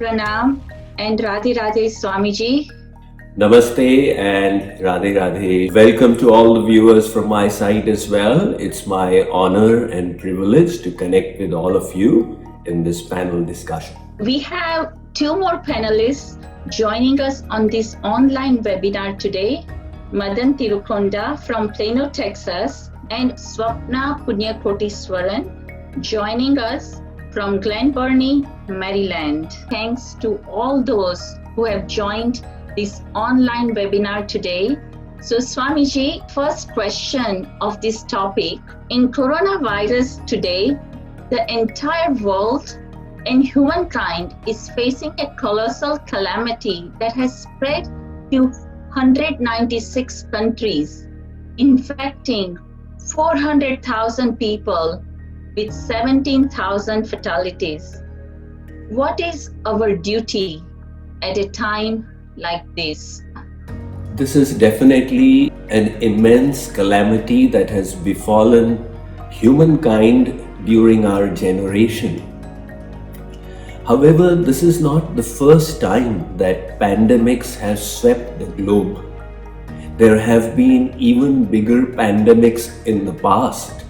Pranam and Radhe Radhe Swamiji. Namaste and Radhe Radhe. Welcome to all the viewers from my side as well. It's my honor and privilege to connect with all of you in this panel discussion. We have two more panelists joining us on this online webinar today. Madan Tirukonda from Plano, Texas, and Swapna Punyakoteswaran joining us from Glen Burnie, Maryland. Thanks to all those who have joined this online webinar today. So Swamiji, first question of this topic. In coronavirus today, the entire world and humankind is facing a colossal calamity that has spread to 196 countries, infecting 400,000 people with 17,000 fatalities. What is our duty at a time like this? This is definitely an immense calamity that has befallen humankind during our generation. However, this is not the first time that pandemics have swept the globe. There have been even bigger pandemics in the past.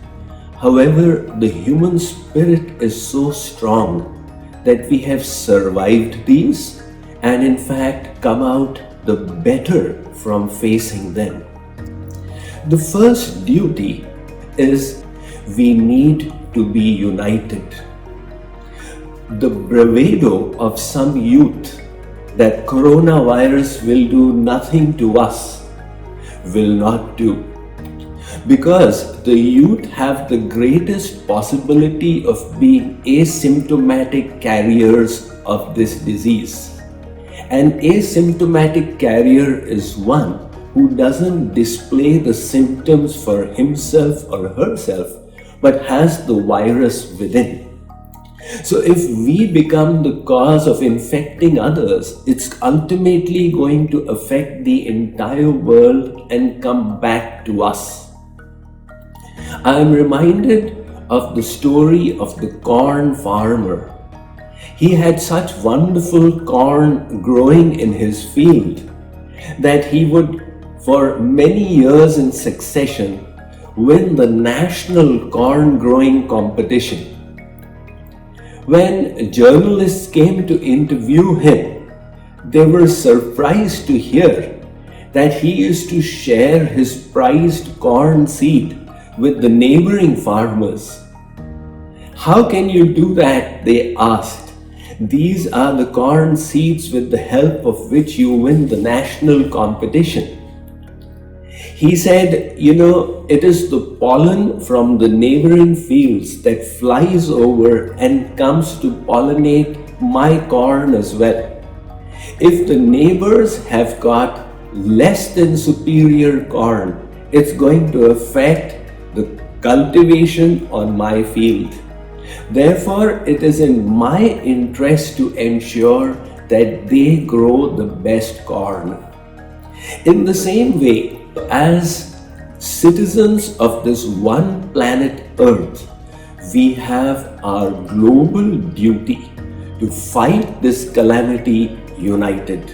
However, the human spirit is so strong that we have survived these and in fact come out the better from facing them. The first duty is we need to be united. The bravado of some youth that coronavirus will do nothing to us will not do, because the youth have the greatest possibility of being asymptomatic carriers of this disease. An asymptomatic carrier is one who doesn't display the symptoms for himself or herself but has the virus within. So if we become the cause of infecting others, it's ultimately going to affect the entire world and come back to us. I am reminded of the story of the corn farmer. He had such wonderful corn growing in his field that he would, for many years in succession, win the national corn growing competition. When journalists came to interview him, they were surprised to hear that he used to share his prized corn seed with the neighboring farmers. How can you do that? They asked. These are the corn seeds with the help of which you win the national competition. He said, it is the pollen from the neighboring fields that flies over and comes to pollinate my corn as well. If the neighbors have got less than superior corn, it's going to affect the cultivation on my field. Therefore, it is in my interest to ensure that they grow the best corn. In the same way, as citizens of this one planet Earth, we have our global duty to fight this calamity united.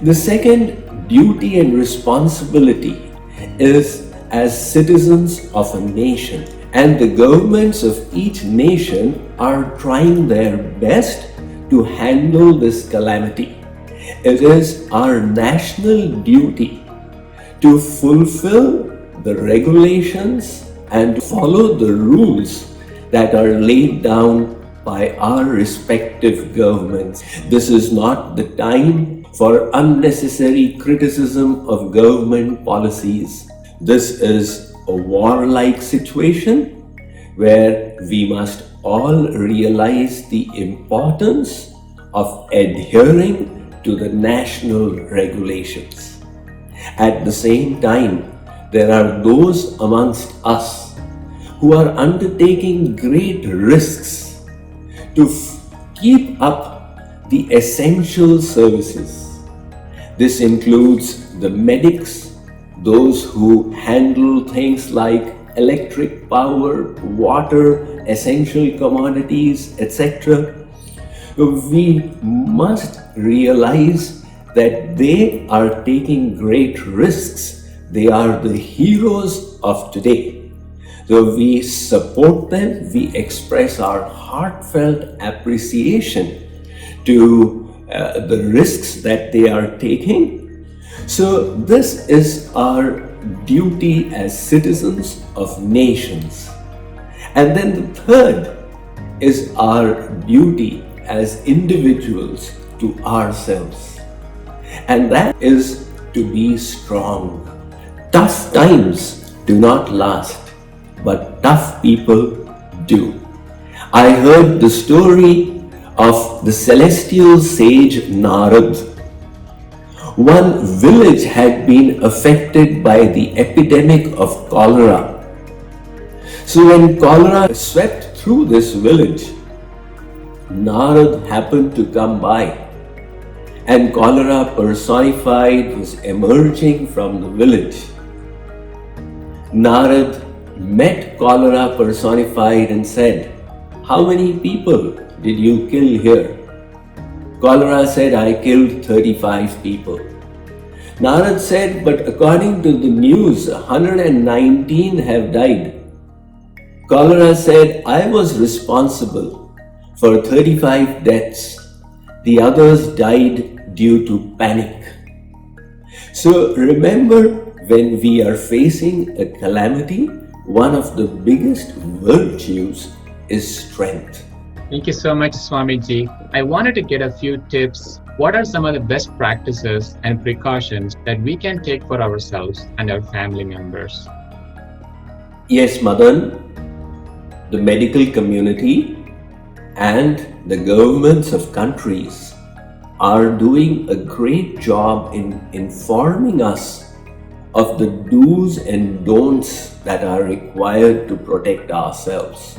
The second duty and responsibility is as citizens of a nation, and the governments of each nation are trying their best to handle this calamity. It is our national duty to fulfill the regulations and follow the rules that are laid down by our respective governments. This is not the time for unnecessary criticism of government policies. This is a warlike situation where we must all realize the importance of adhering to the national regulations. At the same time, there are those amongst us who are undertaking great risks to keep up the essential services. This includes the medics, those who handle things like electric power, water, essential commodities, etc. We must realize that they are taking great risks. They are the heroes of today. So we support them, we express our heartfelt appreciation to the risks that they are taking. So this is our duty as citizens of nations. And then the third is our duty as individuals to ourselves. And that is to be strong. Tough times do not last, but tough people do. I heard the story of the celestial sage Narad. One village had been affected by the epidemic of cholera. So when cholera swept through this village, Narad happened to come by, and cholera personified was emerging from the village. Narad met cholera personified and said, "How many people did you kill here?" Cholera said, "I killed 35 people." Narad said, "But according to the news, 119 have died." Cholera said, "I was responsible for 35 deaths. The others died due to panic." So remember, when we are facing a calamity, one of the biggest virtues is strength. Thank you so much, Swamiji. I wanted to get a few tips. What are some of the best practices and precautions that we can take for ourselves and our family members? Yes, Madan, the medical community and the governments of countries are doing a great job in informing us of the do's and don'ts that are required to protect ourselves.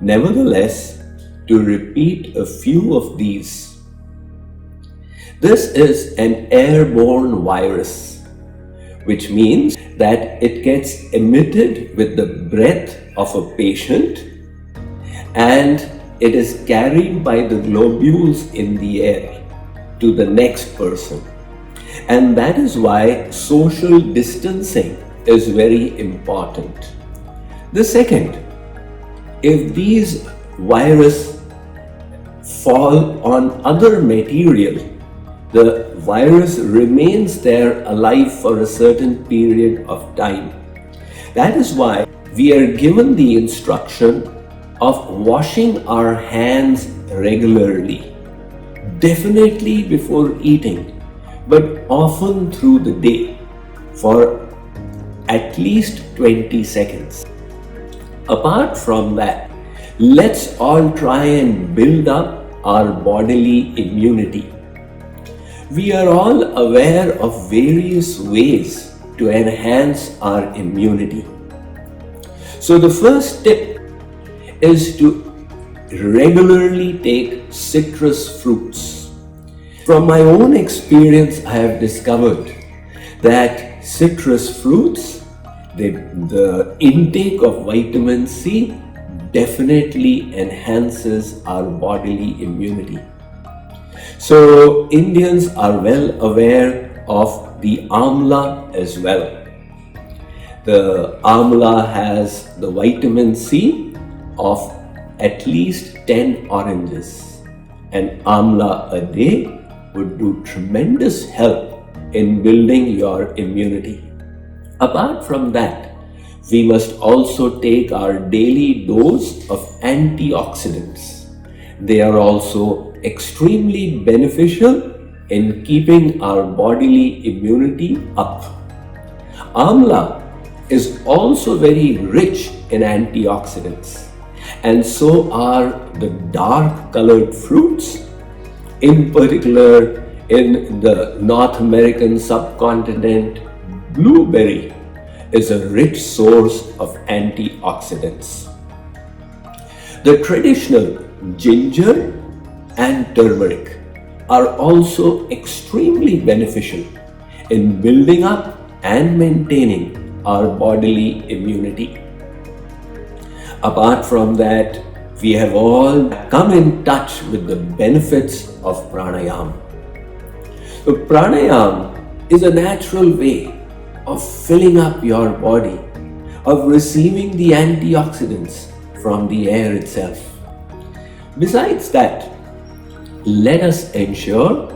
Nevertheless, to repeat a few of these, this is an airborne virus, which means that it gets emitted with the breath of a patient and it is carried by the globules in the air to the next person. And that is why social distancing is very important. The second, if these viruses fall on other material, the virus remains there alive for a certain period of time. That is why we are given the instruction of washing our hands regularly, definitely before eating, but often through the day for at least 20 seconds. Apart from that, let's all try and build up our bodily immunity. We are all aware of various ways to enhance our immunity. So the first tip is to regularly take citrus fruits. From my own experience, I have discovered that citrus fruits, the intake of vitamin C definitely enhances our bodily immunity. So Indians are well aware of the amla as well. The amla has the vitamin C of at least 10 oranges. An amla a day would do tremendous help in building your immunity. Apart from that, we must also take our daily dose of antioxidants. They are also extremely beneficial in keeping our bodily immunity up. Amla is also very rich in antioxidants, and so are the dark colored fruits. In particular, in the North American subcontinent, blueberry is a rich source of antioxidants. The traditional ginger and turmeric are also extremely beneficial in building up and maintaining our bodily immunity. Apart from that, we have all come in touch with the benefits of pranayama. So pranayama is a natural way of filling up your body, of receiving the antioxidants from the air itself. Besides that, let us ensure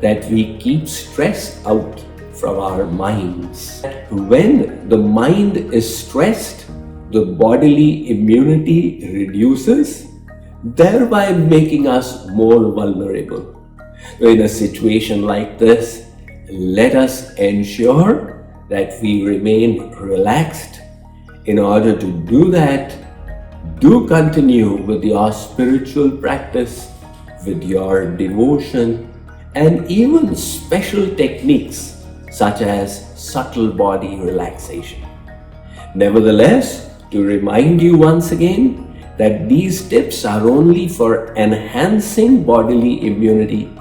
that we keep stress out from our minds. When the mind is stressed, the bodily immunity reduces, thereby making us more vulnerable. So in a situation like this, let us ensure that we remain relaxed. In order to do that, do continue with your spiritual practice, with your devotion, and even special techniques such as subtle body relaxation. Nevertheless, to remind you once again that these tips are only for enhancing bodily immunity,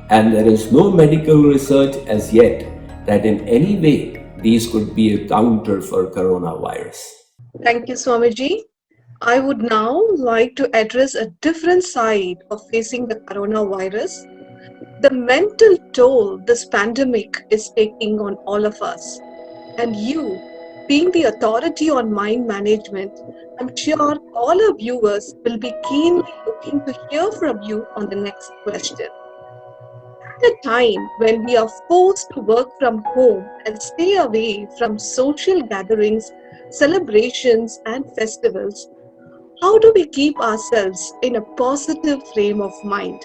and there is no medical research as yet that in any way these could be a counter for coronavirus. Thank you, Swamiji. I would now like to address a different side of facing the coronavirus, the mental toll this pandemic is taking on all of us. And you, being the authority on mind management, I'm sure all our viewers will be keenly looking to hear from you on the next question. At a time when we are forced to work from home and stay away from social gatherings, celebrations, and festivals, how do we keep ourselves in a positive frame of mind?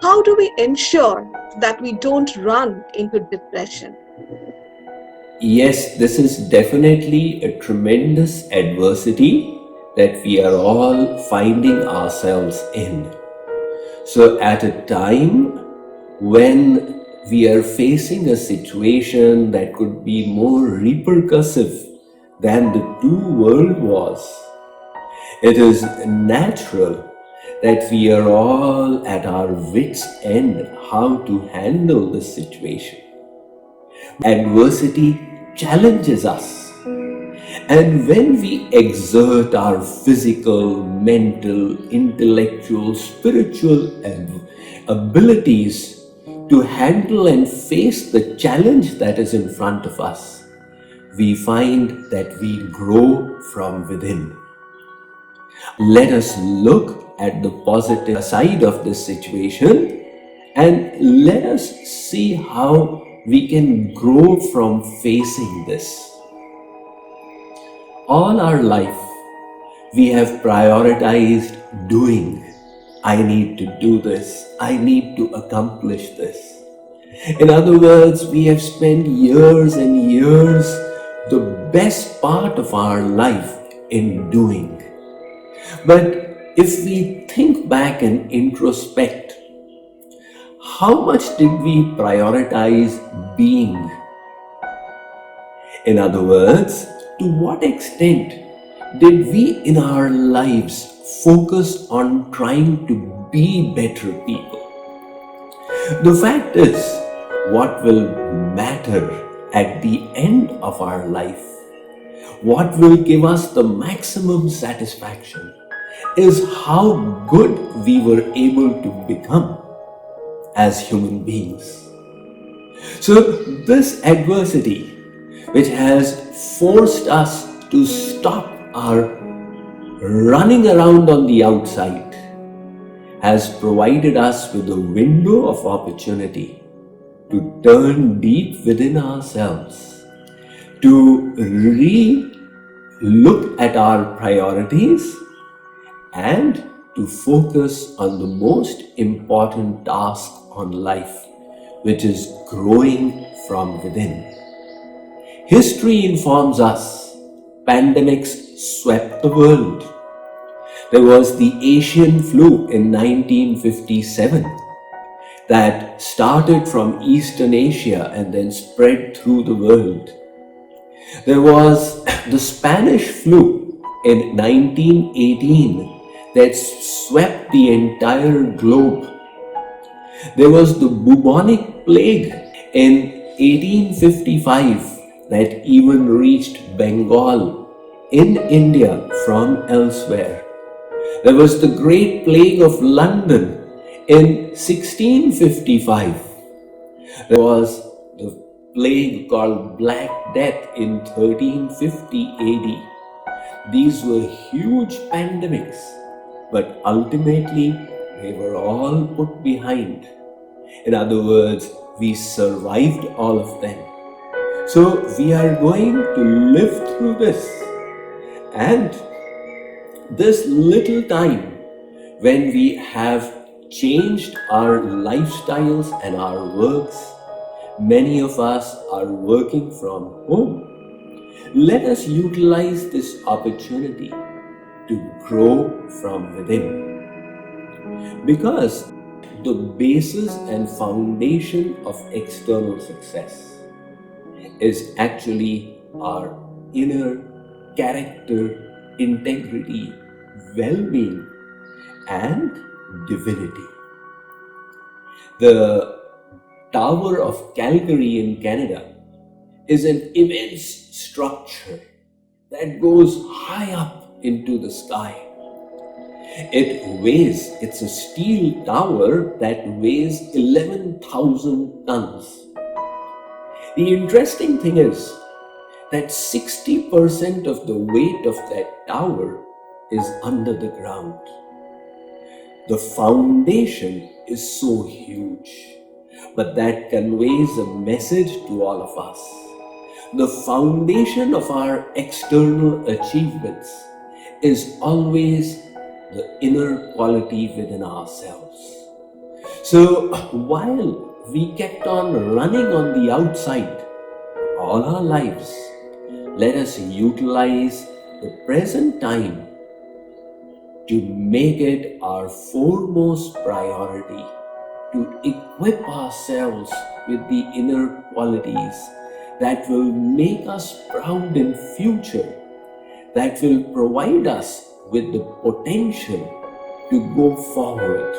How do we ensure that we don't run into depression? Yes, this is definitely a tremendous adversity that we are all finding ourselves in. So at a time when we are facing a situation that could be more repercussive than the two world wars, it is natural that we are all at our wits' end how to handle this situation. Adversity challenges us, and when we exert our physical, mental, intellectual, spiritual abilities to handle and face the challenge that is in front of us, we find that we grow from within. Let us look at the positive side of this situation and let us see how we can grow from facing this. All our life, we have prioritized doing. I need to do this. I need to accomplish this. In other words, we have spent years and years, the best part of our life, in doing. But if we think back and introspect, how much did we prioritize being? In other words, to what extent did we in our lives focus on trying to be better people? The fact is, what will matter at the end of our life, what will give us the maximum satisfaction, is how good we were able to become as human beings. So this adversity, which has forced us to stop our running around on the outside, has provided us with a window of opportunity to turn deep within ourselves, to look at our priorities and to focus on the most important task on life, which is growing from within. History informs us pandemics swept the world. There was the Asian flu in 1957 that started from Eastern Asia and then spread through the world. There was the Spanish flu in 1918 that swept the entire globe. There was the bubonic plague in 1855 that even reached Bengal in India from elsewhere. There was the Great Plague of London in 1655. There was the plague called Black Death in 1350 AD. These were huge pandemics, but ultimately they were all put behind. In other words, we survived all of them. So we are going to live through this. And this little time when we have changed our lifestyles and our works, many of us are working from home. Let us utilize this opportunity to grow from within. Because the basis and foundation of external success is actually our inner character, integrity, well-being, and divinity. The Tower of Calgary in Canada is an immense structure that goes high up into the sky. It's a steel tower that weighs 11,000 tons. The interesting thing is that 60% of the weight of that tower is under the ground. The foundation is so huge, but that conveys a message to all of us. The foundation of our external achievements is always the inner quality within ourselves. So while we kept on running on the outside all our lives, let us utilize the present time to make it our foremost priority to equip ourselves with the inner qualities that will make us proud in future, that will provide us with the potential to go forward.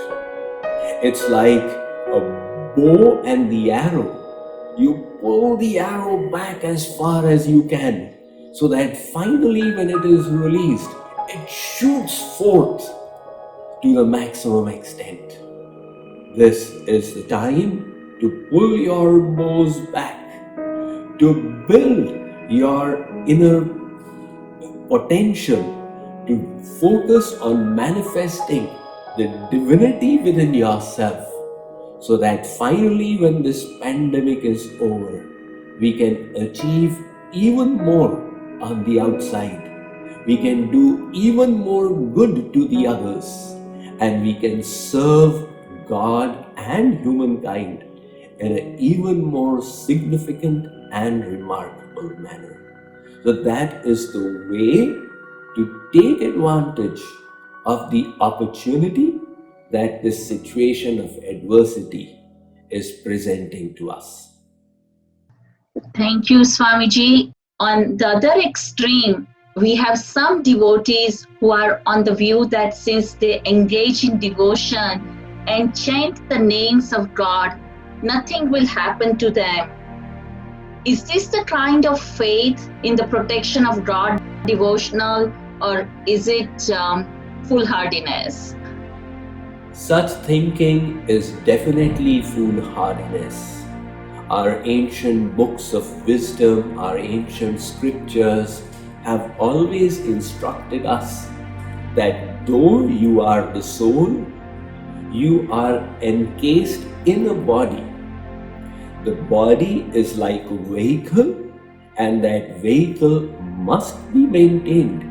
It's like a bow and the arrow. You pull the arrow back as far as you can, so that finally when it is released, it shoots forth to the maximum extent. This is the time to pull your bows back, to build your inner potential, to focus on manifesting the divinity within yourself, so that finally when this pandemic is over, we can achieve even more on the outside. We can do even more good to the others, and we can serve God and humankind in an even more significant and remarkable manner. So that is the way to take advantage of the opportunity that this situation of adversity is presenting to us. Thank you, Swamiji. On the other extreme, we have some devotees who are on the view that since they engage in devotion and chant the names of God, nothing will happen to them. Is this the kind of faith in the protection of God devotional, or is it foolhardiness? Such thinking is definitely foolhardiness. Our ancient books of wisdom, our ancient scriptures have always instructed us that though you are the soul, you are encased in a body. The body is like a vehicle, and that vehicle must be maintained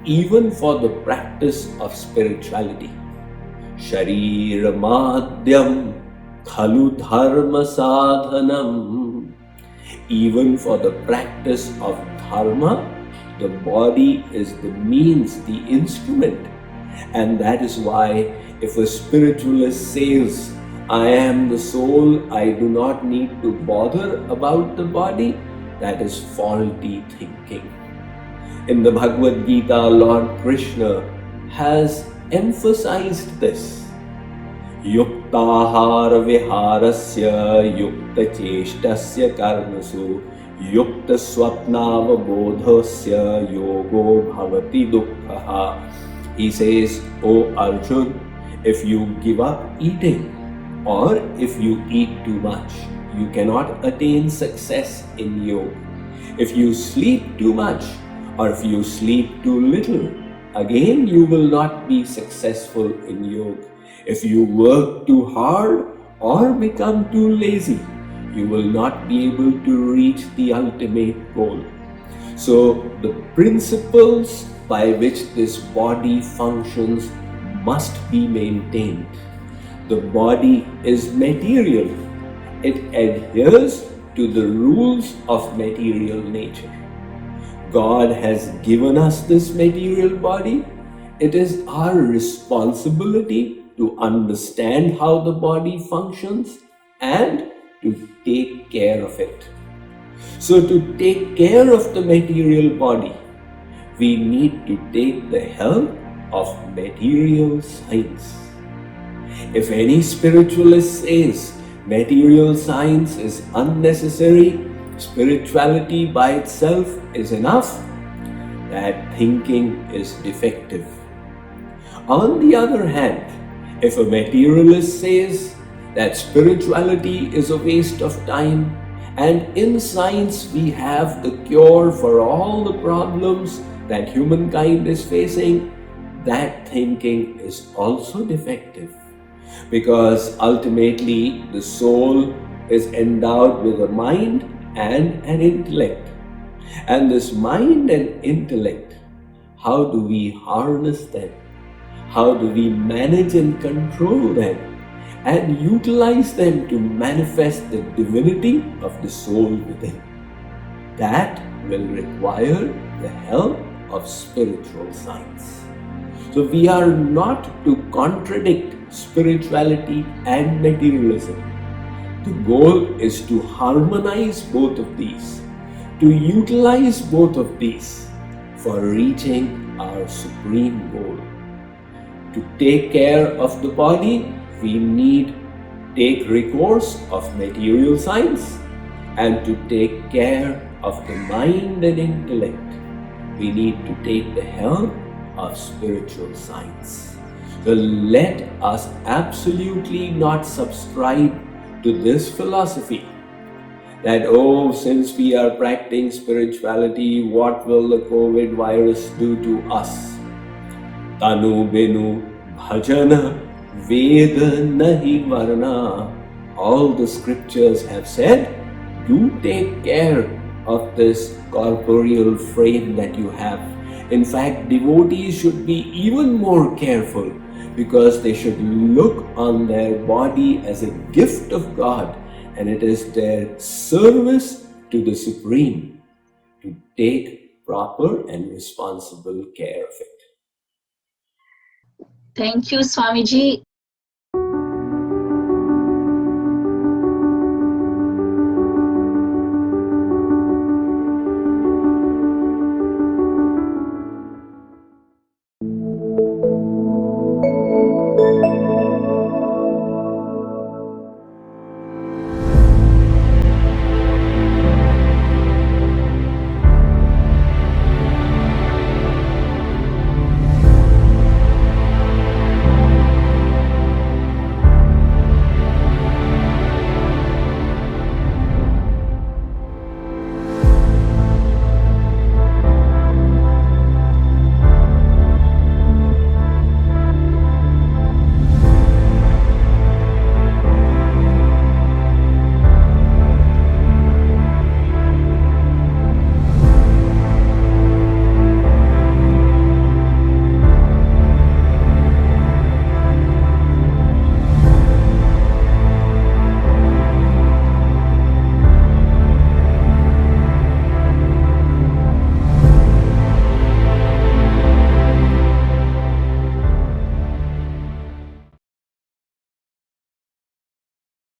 even for the practice of spirituality. Sharira madhyam khalu dharma sadhanam. Even for the practice of dharma, the body is the means, the instrument. And that is why if a spiritualist says, I am the soul, I do not need to bother about the body, that is faulty thinking. In the Bhagavad Gita, Lord Krishna has emphasized this. Yuktahara viharasya yukta cheshtasya karmasu yukta swapnava bodhasya yogo bhavati dukkhaha. He says, O Arjun, if you give up eating or if you eat too much, you cannot attain success in yoga. If you sleep too much or if you sleep too little, again you will not be successful in yoga. If you work too hard or become too lazy, you will not be able to reach the ultimate goal. So the principles by which this body functions must be maintained. The body is material. It adheres to the rules of material nature. God has given us this material body. It is our responsibility to understand how the body functions and to take care of it. So to take care of the material body, we need to take the help of material science. If any spiritualist says material science is unnecessary, spirituality by itself is enough, that thinking is defective. On the other hand, if a materialist says that spirituality is a waste of time, and in science we have the cure for all the problems that humankind is facing, that thinking is also defective. Because ultimately the soul is endowed with a mind and an intellect. And this mind and intellect, how do we harness them? How do we manage and control them and utilize them to manifest the divinity of the soul within? That will require the help of spiritual science. So we are not to contradict spirituality and materialism. The goal is to harmonize both of these, to utilize both of these for reaching our supreme goal. To take care of the body, we need take recourse of material science, and to take care of the mind and intellect, we need to take the help of spiritual science. So let us absolutely not subscribe to this philosophy that, oh, since we are practicing spirituality, what will the COVID virus do to us? Tanu benu bhajana veda nahi varna. All the scriptures have said, do take care of this corporeal frame that you have. In fact, devotees should be even more careful, because they should look on their body as a gift of God, and it is their service to the Supreme to take proper and responsible care of it. Thank you, Swamiji.